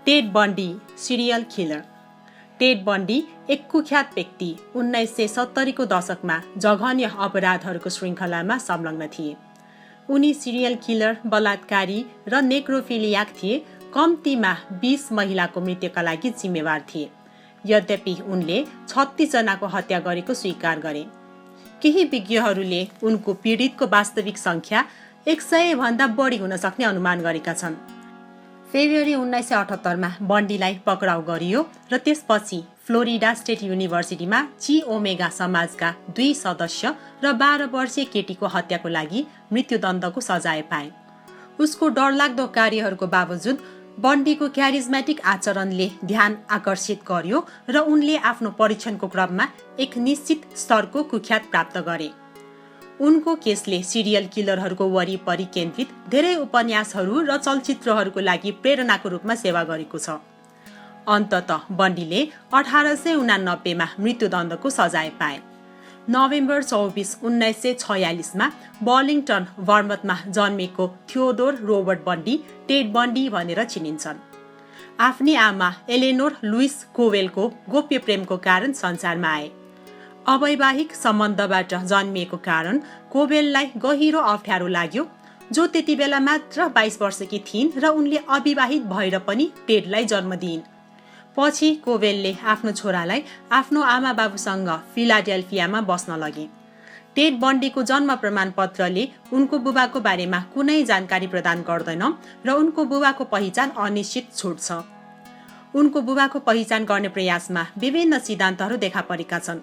Ted Bundy serial killer. Ted Bundy एक कुख्यात व्यक्ति 1970 को दशकमा जघन्य अपराधहरूको श्रृङ्खलामा संलग्न थिए। उनी सिरियल किलर, बलात्कारी र नेक्रोफिलियाक थिए। कम्तीमा 20 महिलाको मृत्युका लागि जिम्मेवार थिए। यद्यपि उनले 36 जनाको हत्या गरेको स्वीकार गरे। केही विज्ञहरूले उनको पीडितको वास्तविक संख्या 100 भन्दा बढी हुन सक्ने अनुमान गरेका छन्। फेब्रुअरी 1978 मा बन्डीलाई पक्राउ गरियो र त्यसपछि फ्लोरिडा स्टेट युनिभर्सिटीमा ची ओमेगा समाजका 2 सदस्य र 12 वर्षीय केटीको हत्याको लागि मृत्युदण्डको सजाय पाए। उसको डरलाग्दो कार्यहरूको बावजुद बन्डीको क्यारिजमेटिक आचरणले ध्यान आकर्षित गर्यो र उनले आफ्नो परीक्षणको क्रममा एक निश्चित स्तरको कुख्यात प्राप्त गरे। उनको केसले सिरियल किलरहरूको वरिपरि केन्द्रित धेरै उपन्यासहरू र चलचित्रहरूको लागि प्रेरणाको रूपमा सेवा गरेको छ। अन्ततः बन्डीले 1889 मा मृत्युदण्डको सजाय पाए। नोभेम्बर 24, 1946 मा बर्लिङटन, वर्मोन्टमा जन्मेको थियोडोर रोबर्ट बन्डी टेड बन्डी भनेर चिनिन्छन्। आफ्नी आमा एलेनोर लुइस कोवेलको गोप्य प्रेमको कारण संसारमा आए। अवैवाहिक सम्बन्धबाट जन्मिएको कारण कोवेललाई गहिरो अप्ठ्यारो लाग्यो, जो त्यति बेला मात्र 22 वर्षकी थिइन् र उनले अविवाहित भएर पनि टेडलाई जन्म दिइन्। पछि कोवेलले आफ्नो छोरालाई आफ्नो आमा बाबुसँग फिलाडेल्फियामा बस्न लगे। टेड बन्डीको जन्म प्रमाणपत्रले उनको बुबाको बारेमा कुनै जानकारी प्रदान गर्दैन र उनको बुबाको पहिचान अनिश्चित छुट्छ। उनको बुबाको पहिचान गर्ने प्रयासमा विभिन्न सिद्धान्तहरू देखा परेका छन्।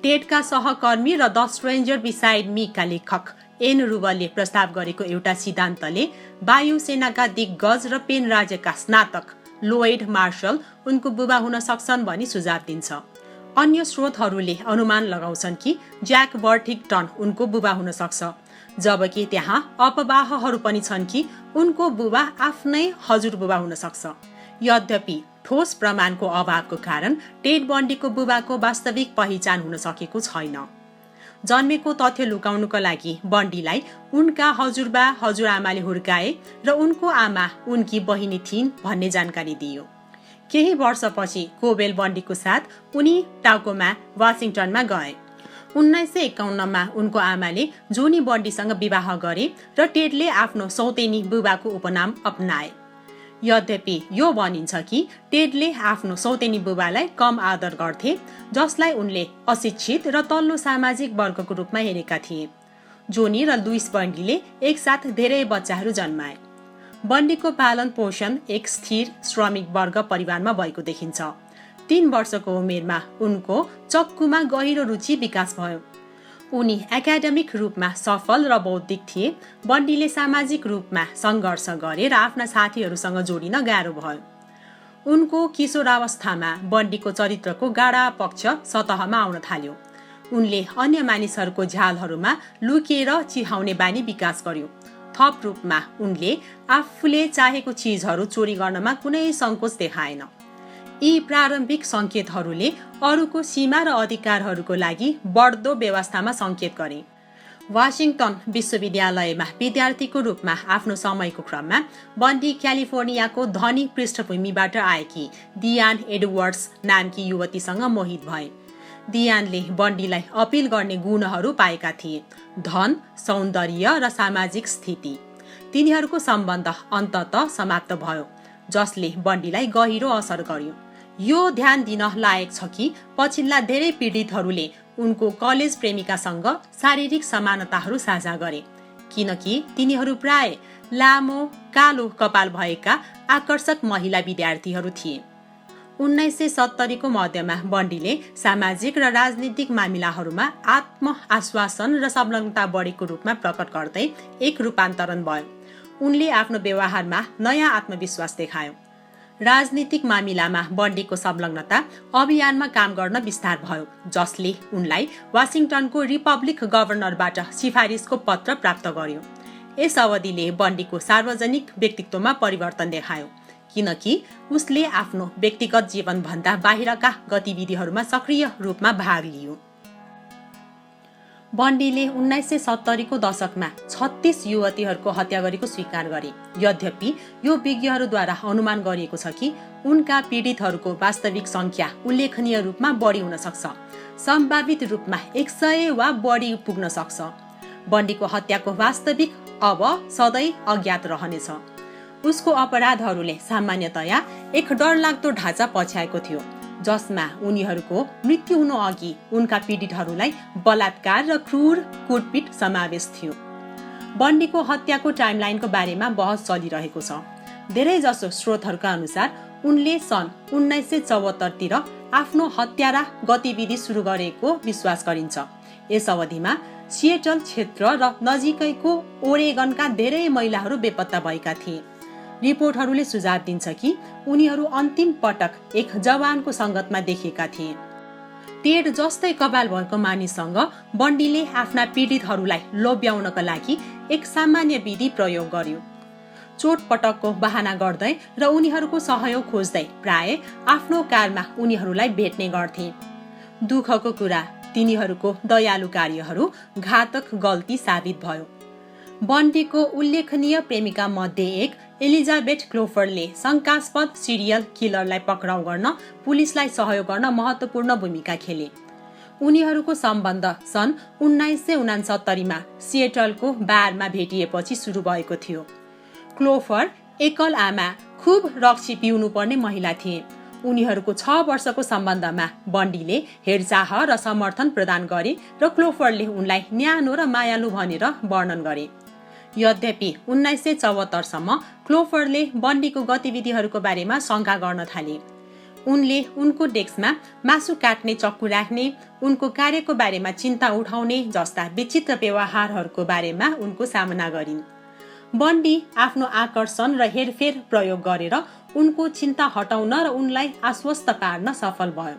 टेडका सहकर्मी र द स्ट्रेन्जर बिसाइड मी का लेखक एन रुबलले प्रस्ताव गरेको एउटा सिद्धान्तले वायुसेनाका दिग्गज र पेन राज्यका स्नातक लोयड मार्शल उनको बुबा हुन सक्छन् भनी सुझाव दिन्छ। अन्य स्रोतहरूले अनुमान लगाउँछन् कि ज्याक वर्थिङटन उनको बुबा हुन सक्छ, जबकि त्यहाँ अपवाहहरू पनि छन् कि उनको बुबा आफ्नै हजुरबुबा हुन सक्छ। यद्यपि ठोस प्रमाणको अभावको कारण टेड बन्डीको बुबाको वास्तविक पहिचान हुन सकेको छैन। जन्मेको तथ्य लुकाउनुको लागि बन्डीलाई उनका हजुरबा हजुरआमाले हुर्काए र उनको आमा उनकी बहिनी थिइन् भन्ने जानकारी दियो। केही वर्षपछि कोवेल बन्डीको साथ उनी टाउकोमा वाशिङटनमा गए। 1951 मा उनको आमाले जोनी बन्डीसँग विवाह गरे र टेडले आफ्नो सौतेनी बुबाको उपनाम अपनाए। यद्यपि यो भनिन्छ कि टेडले आफ्नो सौतेनी बुबालाई कम आदर गर्थे, जसलाई उनले अशिक्षित र तल्लो सामाजिक वर्गको रूपमा हेरेका थिए। जोनी र लुइस बन्डीले एकसाथ धेरै बच्चाहरू जन्माए। बन्डीको पालन पोषण एक स्थिर श्रमिक वर्ग परिवारमा भएको देखिन्छ। 3 वर्षको उमेरमा उनको चक्कुमा गहिरो रुचि विकास भयो। उनी एकाडेमिक रूपमा सफल र बौद्धिक थिए। बन्डीले सामाजिक रूपमा सङ्घर्ष गरे र आफ्ना साथीहरूसँग जोडिन गाह्रो भयो। उनको किशोरावस्थामा बन्डीको चरित्रको गाढा पक्ष सतहमा आउन थाल्यो। उनले अन्य मानिसहरूको झ्यालहरूमा लुकेर चिहाउने बानी विकास गर्यो। थप रूपमा उनले आफूले चाहेको चिजहरू चोरी गर्नमा कुनै सङ्कोच देखाएन। यी प्रारम्भिक सङ्केतहरूले अरूको सीमा र अधिकारहरूको लागि बढ्दो व्यवस्थामा सङ्केत गरे। वाशिङटन विश्वविद्यालयमा विद्यार्थीको रूपमा आफ्नो समयको क्रममा बन्डी क्यालिफोर्नियाको धनी पृष्ठभूमिबाट आएकी डियान एडवर्ड्स नामकी युवतीसँग मोहित भए। डियानले बन्डीलाई अपिल गर्ने गुणहरू पाएका थिए: धन, सौन्दर्य र सामाजिक स्थिति। तिनीहरूको सम्बन्ध अन्ततः समाप्त भयो, जसले बन्डीलाई गहिरो असर गर्यो। यो ध्यान दिन लायक छ कि पछिल्ला धेरै पीडितहरूले उनको कलेज प्रेमिकासँग शारीरिक समानताहरू साझा गरे, किनकि तिनीहरू प्राय लामो कालो कपाल भएका आकर्षक महिला विद्यार्थीहरू थिए। 1970 को मध्यमा बन्डीले सामाजिक र राजनीतिक मामिलाहरूमा आत्मआश्वासन र संलग्नता बढेको रूपमा प्रकट गर्दै एक रूपान्तरण भयो। उनले आफ्नो व्यवहारमा नयाँ आत्मविश्वास देखायो। राजनीतिक मामिलामा बन्डीको संलग्नता अभियानमा काम गर्न विस्तार भयो, जसले उनलाई वाशिङटनको रिपब्लिक गभर्नरबाट सिफारिसको पत्र प्राप्त गर्यो। यस अवधिले बन्डीको सार्वजनिक व्यक्तित्वमा परिवर्तन देखायो, किनकि उसले आफ्नो व्यक्तिगत जीवनभन्दा बाहिरका गतिविधिहरूमा सक्रिय रूपमा भाग लियो। बन्डीले 1970 को दशकमा 36 युवतीहरूको हत्या गरेको स्वीकार गरे। यद्यपि यो विज्ञहरूद्वारा अनुमान गरिएको छ कि उनका पीडितहरूको वास्तविक संख्या उल्लेखनीय रूपमा बढी हुन सक्छ, सम्भावित रूपमा 100 वा बढी पुग्न सक्छ। बन्डीको हत्याको वास्तविक अब सधैँ अज्ञात रहनेछ। उसको अपराधहरूले सामान्यतया एक डरलाग्दो ढाँचा पछ्याएको थियो, जसमा उनीहरूको मृत्यु हुनु अघि उनका पीडितहरूलाई बलात्कार र क्रूर कुटपिट समावेश थियो। बन्डीको हत्याको टाइमलाइनको बारेमा बहस चलिरहेको छ। धेरैजसो स्रोतहरूका अनुसार उनले सन् 1974 तिर आफ्नो हत्यारा गतिविधि सुरु गरेको विश्वास गरिन्छ। यस अवधिमा सिएटल क्षेत्र र नजिकैको ओरेगनका धेरै महिलाहरू बेपत्ता भएका थिए। रिपोर्टहरूले सुझाव दिन्छ कि उनीहरू अन्तिम पटक एक जवानको सङ्गतमा देखिएका थिए। टेड जस्तै कपाल भएको मानिससँग बन्डीले आफ्ना पीडितहरूलाई लोभ्याउनका लागि एक सामान्य विधि प्रयोग गर्यो। चोटपटकको बहाना गर्दै र उनीहरूको सहयोग खोज्दै प्राय आफ्नो कारमा उनीहरूलाई भेट्ने गर्थे। दुःखको कुरा, तिनीहरूको दयालु कार्यहरू घातक गल्ती साबित भयो। बन्डीको उल्लेखनीय प्रेमिका मध्ये एक एलिजाबेथ क्लोफर्डले शङ्कास्पद सिरियल किलरलाई पक्राउ गर्न पुलिसलाई सहयोग गर्न महत्त्वपूर्ण भूमिका खेले। उनीहरूको सम्बन्ध सन् 1969 मा सिएटलको बारमा भेटिएपछि सुरु भएको थियो। क्लोफर्ड एकल आमा, खुब रक्सी पिउनुपर्ने महिला थिए। उनीहरूको 6 वर्षको सम्बन्धमा बन्डीले हेरचाह र समर्थन प्रदान गरे र क्लोफर्डले उनलाई न्यानो र मायालु भनेर वर्णन गरे। यद्यपि 1974 सम्म क्लोफर्डले बन्डीको गतिविधिहरूको बारेमा शङ्का गर्न थाले। उनले उनको डेस्कमा मासु काट्ने चक्कु राख्ने, उनको कार्यको बारेमा चिन्ता उठाउने जस्ता विचित्र व्यवहारहरूको बारेमा उनको सामना गरिन्। बन्डी आफ्नो आकर्षण र हेरफेर प्रयोग गरेर उनको चिन्ता हटाउन र उनलाई आश्वस्त पार्न सफल भयो।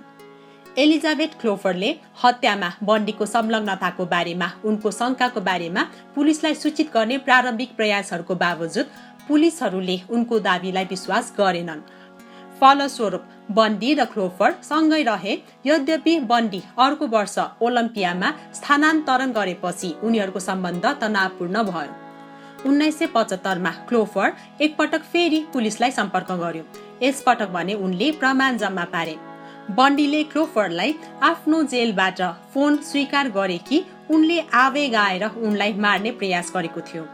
एलिजाबेथ क्लोफर्डले हत्यामा बन्डीको संलग्नताको बारेमा उनको शङ्काको बारेमा पुलिसलाई सूचित गर्ने प्रारम्भिक प्रयासहरूको बावजुद पुलिसहरूले उनको दाबीलाई विश्वास गरेनन्। फलस्वरूप बन्डी र क्लोफर्ड सँगै रहे। यद्यपि बन्डी अर्को वर्ष ओलम्पियामा स्थानान्तरण गरेपछि उनीहरूको सम्बन्ध तनावपूर्ण भयो। 1975 मा क्लोफर्ड एकपटक फेरि पुलिसलाई सम्पर्क गर्यो। यसपटक भने उनले प्रमाण जम्मा पारे। बन्डीले क्लोफर्डलाई आफ्नो जेलबाट फोन स्वीकार गरे कि उनले आवेग आएर उनलाई मार्ने प्रयास गरेको थियो।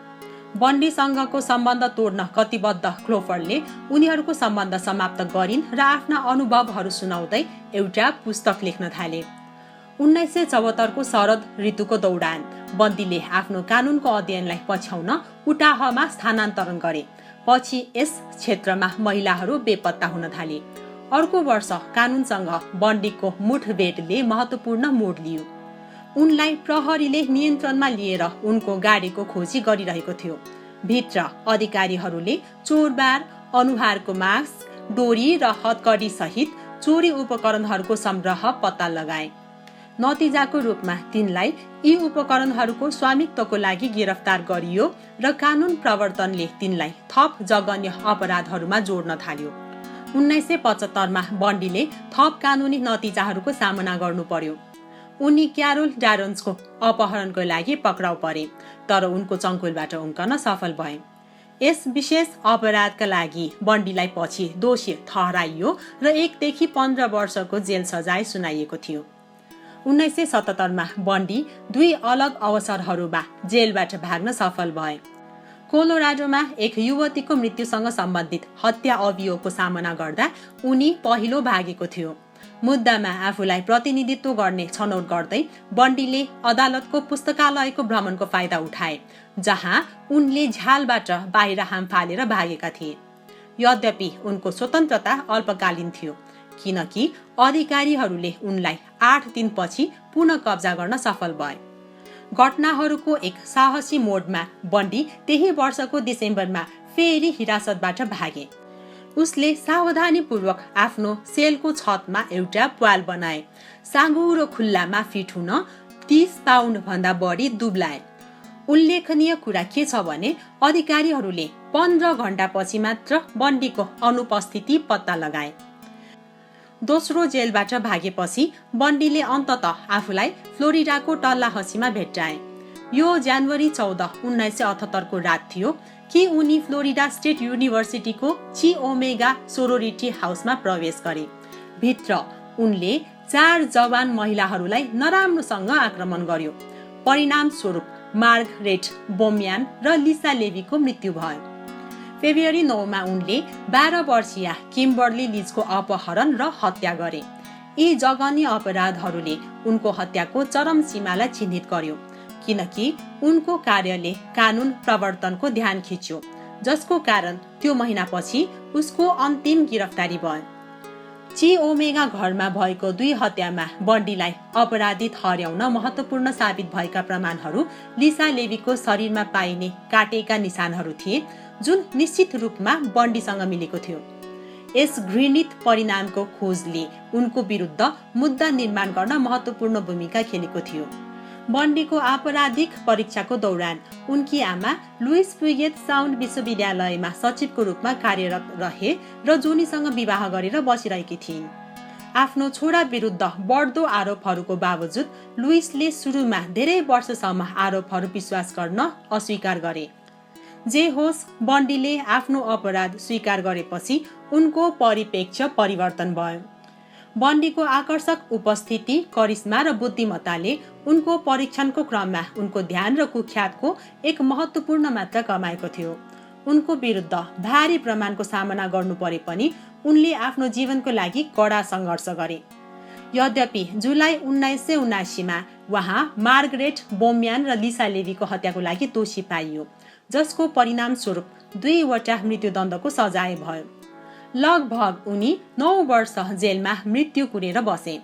बन्डीसँगको सम्बन्ध तोड्न कटिबद्ध क्लोफर्डले उनीहरूको सम्बन्ध समाप्त गरिन् र आफ्ना अनुभवहरू सुनाउँदै एउटा पुस्तक लेख्न थाले। 1974 को शरद ऋतुको दौडान बन्डीले आफ्नो कानुनको अध्ययनलाई पछ्याउन उटाहमा स्थानान्तरण गरे। पछि यस क्षेत्रमा महिलाहरू बेपत्ता हुन थाले। अर्को वर्ष कानुनसँग बन्डीको मुठभेडले महत्त्वपूर्ण मोड लियो। उनलाई प्रहरीले नियन्त्रणमा लिएर उनको गाडीको खोजी गरिरहेको थियो। भित्र अधिकारीहरूले चोरबार, अनुहारको मास्क, डोरी र हतकडी सहित चोरी उपकरणहरूको संग्रह पत्ता लगाए। नतिजाको रूपमा तिनलाई यी उपकरणहरूको स्वामित्वको लागि गिरफ्तार गरियो र कानुन प्रवर्तनले तिनलाई थप जघन्य अपराधहरूमा जोड्न थाल्यो। 1975 मा बन्डीले थप कानुनी नतिजाहरूको सामना गर्नु पर्यो। उनी क्यारोल डारोन्सको अपहरणको लागि पक्राउ परे, तर उनको चङ्कुलबाट उम्कन सफल भए। यस विशेष अपराधका लागि बन्डीलाई पछि दोषी ठहराइयो र 1 देखि 15 वर्षको जेल सजाय सुनाइएको थियो। 1977 मा बन्डी 2 अलग अवसरहरूमा जेलबाट भाग्न सफल भए। कोलोराडोमा एक युवतीको मृत्युसँग सम्बन्धित हत्या अभियोगको सामना गर्दा उनी पहिलो भागेको थियो। मुद्दामा आफूलाई प्रतिनिधित्व गर्ने छनौट गर्दै बन्डीले अदालतको पुस्तकालयको भ्रमणको फाइदा उठाए, जहाँ उनले झ्यालबाट बाहिर हाम फालेर भागेका थिए। यद्यपि उनको स्वतन्त्रता अल्पकालीन थियो, किनकि अधिकारीहरूले उनलाई 8 दिनपछि पुनः कब्जा गर्न सफल भए। घटनाहरूको एक साहसी मोडमा बन्डी त्यही वर्षको डिसेम्बरमा फेरि हिरासतबाट भागे। उसले सावधानीपूर्वक आफ्नो सेलको छतमा एउटा प्वाल बनाए। साँघुरो खुल्लामा फिट हुन 30 पाउन्ड भन्दा बढी दुब्लाए। उल्लेखनीय कुरा के छ भने अधिकारीहरूले 15 घण्टापछि मात्र बन्डीको अनुपस्थिति पत्ता लगाए। दोस्रो जेलबाट भागेपछि बन्डीले अन्ततः आफूलाई फ्लोरिडाको टल्लाहसीमा भेट्टाए। यो जनवरी 14, 1978 को रात थियो कि उनी फ्लोरिडा स्टेट युनिभर्सिटीको ची ओमेगा सोरोरिटी हाउसमा प्रवेश गरे। भित्र उनले 4 जवान महिलाहरूलाई नराम्रोसँग आक्रमण गर्यो। परिणाम स्वरूप मार्गरेट बोम्यान र लिसा लेवीको मृत्यु भयो। फेब्रुअरी 9 मा उनले 12 वर्षीय किम्बर्ली लिजको अपहरण र हत्या गरे। यी जघन्य अपराधहरूले उनको हत्याको चरम सीमालाई चिन्हित गर्यो, किनकि उनको कार्यले कानुन प्रवर्तनको ध्यान खिच्यो, जसको कारण त्यो महिनापछि उसको अन्तिम गिरफ्तारी भयो। ची ओमेगा घरमा भएको 2 हत्यामा बन्डीलाई अपराधी ठहर्याउन महत्वपूर्ण साबित भएका प्रमाणहरू लिसा लेवीको शरीरमा पाइने काटेका निशानहरू थिए, जुन निश्चित रूपमा बन्डीसँग मिलेको थियो। यस घृणित परिणामको खोजले उनको विरुद्ध मुद्दा निर्माण गर्न महत्वपूर्ण भूमिका खेलेको थियो। बन्डीको आपराधिक परीक्षाको दौरान उनकी आमा लुइस पुगेट साउन्ड विश्वविद्यालयमा सचिवको रूपमा कार्यरत रहे र जोनीसँग विवाह गरेर बसिरहेकी थिइन्। आफ्नो छोरा विरुद्ध बढ्दो आरोपहरूको बावजुद लुइसले सुरुमा धेरै वर्षसम्म आरोपहरू विश्वास गर्न अस्वीकार गरे। जे होस्, बन्डीले आफ्नो अपराध स्वीकार गरेपछि उनको परिप्रेक्ष्य परिवर्तन भयो। बन्डीको आकर्षक उपस्थिति, करिश्मा र बुद्धिमत्ताले उनको परीक्षणको क्रममा उनको ध्यान र कुख्यातको एक महत्वपूर्ण मात्रा कमाएको थियो। उनको विरुद्ध भारी प्रमाणको सामना गर्नु परे पनि उनले आफ्नो जीवनको लागि कडा सङ्घर्ष गरे। यद्यपि जुलाई 1979 मा उहाँ मार्गरेट बोम्यान र लिसा लेवीको हत्याको लागि दोषी पाइयो, जसको परिणाम स्वरूप 2 वटा मृत्युदण्डको सजाय भयो। लगभग उनी 9 वर्ष जेलमा मृत्यु कुरेर बसे।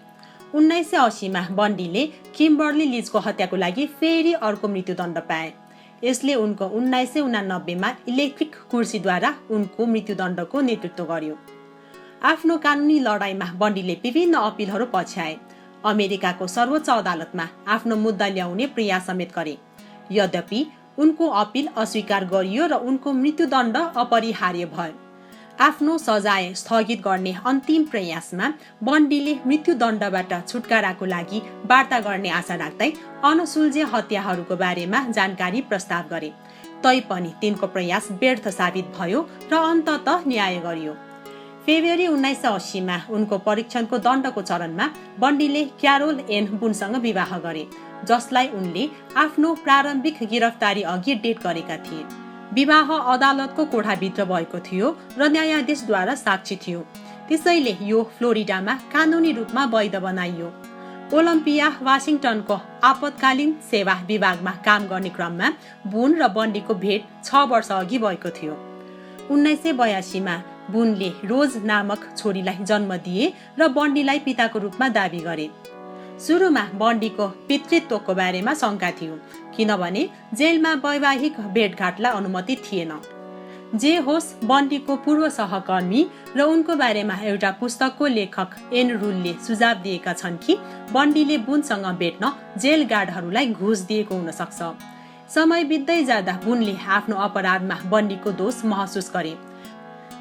1980 मा बन्डीले किम्बर्ली लिजको हत्याको लागि फेरि अर्को मृत्युदण्ड पाए। यसले उनको 1989 मा इलेक्ट्रिक कुर्सीद्वारा उनको मृत्युदण्डको नेतृत्व गर्यो। आफ्नो कानुनी लडाईँमा बन्डीले विभिन्न अपिलहरू पछ्याए। अमेरिकाको सर्वोच्च अदालतमा आफ्नो मुद्दा ल्याउने प्रयास समेत गरे। यद्यपि उनको अपिल अस्वीकार गरियो र उनको मृत्युदण्ड अपरिहार्य भयो। आफ्नो सजाय स्थगित गर्ने अन्तिम प्रयासमा बन्डीले मृत्युदण्डबाट छुटकाराको लागि वार्ता गर्ने आशा राख्दै अनसुल्झे हत्याहरूको बारेमा जानकारी प्रस्ताव गरे। तैपनि तिनको प्रयास व्यर्थ साबित भयो र अन्ततः न्याय गरियो। फेब्रुअरी 1980 मा उनको परीक्षणको दण्डको चरणमा बन्डीले क्यारोल एन बुनसँग विवाह गरे, जसलाई उनले आफ्नो प्रारम्भिक गिरफ्तारी अघि डेट गरेका थिए। विवाह अदालतको कोठाभित्र भएको थियो र न्यायाधीशद्वारा साक्षी थियो, त्यसैले यो फ्लोरिडामा कानुनी रूपमा वैध बनाइयो। ओलम्पिया वाशिङटनको आपतकालीन सेवा विभागमा काम गर्ने क्रममा बुन र बन्डीको भेट 6 वर्ष अघि भएको थियो। 1982 मा बुनले रोज नामक छोरीलाई जन्म दिए र बन्डीलाई पिताको रूपमा दाबी गरे। सुरुमा बन्डीको पितृत्वको बारेमा शंका थियो, किनभने जेलमा वैवाहिक भेटघाटलाई अनुमति थिएन। जे होस्, बन्डीको पूर्व सहकर्मी र उनको बारेमा एउटा पुस्तकको लेखक एन रुलले सुझाव दिएका छन् कि बन्डीले बुनसँग भेट्न जेल गार्डहरूलाई घुस दिएको हुन सक्छ। समय बित्दै जाँदा बुनले आफ्नो अपराधमा बन्डीको दोष महसुस गरे।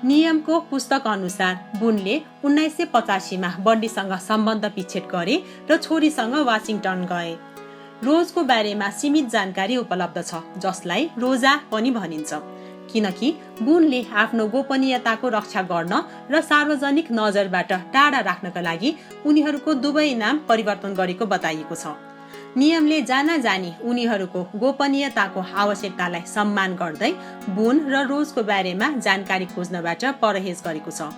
नियमको पुस्तक अनुसार बुनले 1985 मा बन्डीसँग सम्बन्ध विच्छेद गरे र छोरीसँग वाशिङटन गए। रोजको बारेमा सीमित जानकारी उपलब्ध छ, जसलाई रोजा पनि भनिन्छ, किनकि बुनले आफ्नो गोपनीयताको रक्षा गर्न र सार्वजनिक नजरबाट टाढा राख्नका लागि उनीहरूको दुवै नाम परिवर्तन गरेको बताइएको छ। नियमले जानी उनीहरूको गोपनीयताको आवश्यकतालाई सम्मान गर्दै बुन र रोजको बारेमा जानकारी खोज्नबाट परहेज गरेको छ।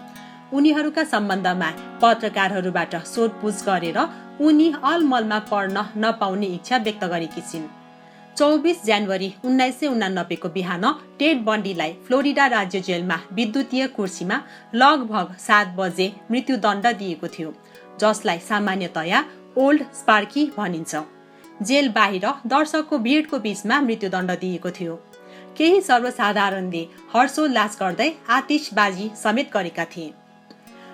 उनीहरूका सम्बन्धमा पत्रकारहरूबाट सोधपुछ गरेर उनी अलमलमा पढ्न नपाउने इच्छा व्यक्त गरेकी छिन्। 24 जनवरी 1989 को बिहान टेड बन्डीलाई फ्लोरिडा राज्य जेलमा विद्युतीय कुर्सीमा लगभग 7 बजे मृत्युदण्ड दिएको थियो, जसलाई सामान्यतया ओल्ड स्पार्की भनिन्छ। जेल बाहिर दर्शकको भिडको बीचमा मृत्युदण्ड दिएको थियो। केही सर्वसाधारणले हर्षोल्लास गर्दै आतिशबाजी समेत गरेका थिए।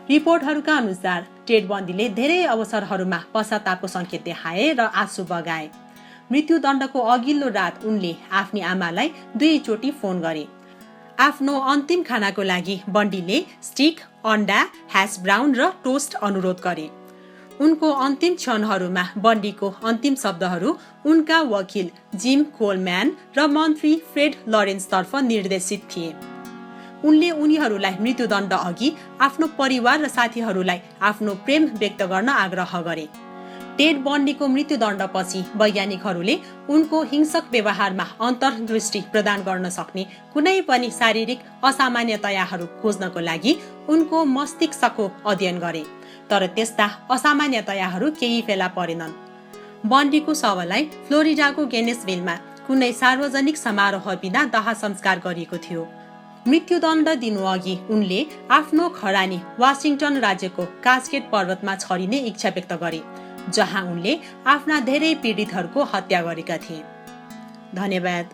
रिपोर्टहरूका अनुसार टेड बन्डीले धेरै अवसरहरूमा पश्चातापको संकेत देखाए र आँसु बगाए। मृत्युदण्डको अघिल्लो रात उनले आफ्नी आमालाई 2 चोटि फोन गरे। आफ्नो अन्तिम खानाको लागि बन्डीले स्टिक, अन्डा, ह्यास ब्राउन र टोस्ट अनुरोध गरे। उनको अन्तिम क्षणहरूमा बन्डीको अन्तिम शब्दहरू उनका वकिल जिम कोलम्यान र मन्त्री फ्रेड लरेन्सतर्फ निर्देशित थिए। उनले उनीहरूलाई मृत्युदण्ड अघि आफ्नो परिवार र साथीहरूलाई आफ्नो प्रेम व्यक्त गर्न आग्रह गरे। टेड बन्डीको मृत्युदण्डपछि वैज्ञानिकहरूले उनको हिंसक व्यवहारमा अन्तर्दृष्टि प्रदान गर्न सक्ने कुनै पनि शारीरिक असामान्यताहरू खोज्नको लागि उनको मस्तिष्कको अध्ययन गरे, तर त्यस्ता असामान्यताहरू केही फेला परेनन्। बन्डीको शवलाई फ्लोरिडाको गेनेसभिलमा कुनै सार्वजनिक समारोह बिना दाह संस्कार गरिएको थियो। मृत्युदण्ड दिनुअघि उनले आफ्नो खरानी वाशिंटन राज्यको कास्केड पर्वतमा छरिने इच्छा व्यक्त गरे, जहाँ उनले आफ्ना धेरै पीडितहरूको हत्या गरेका थिए। धन्यवाद।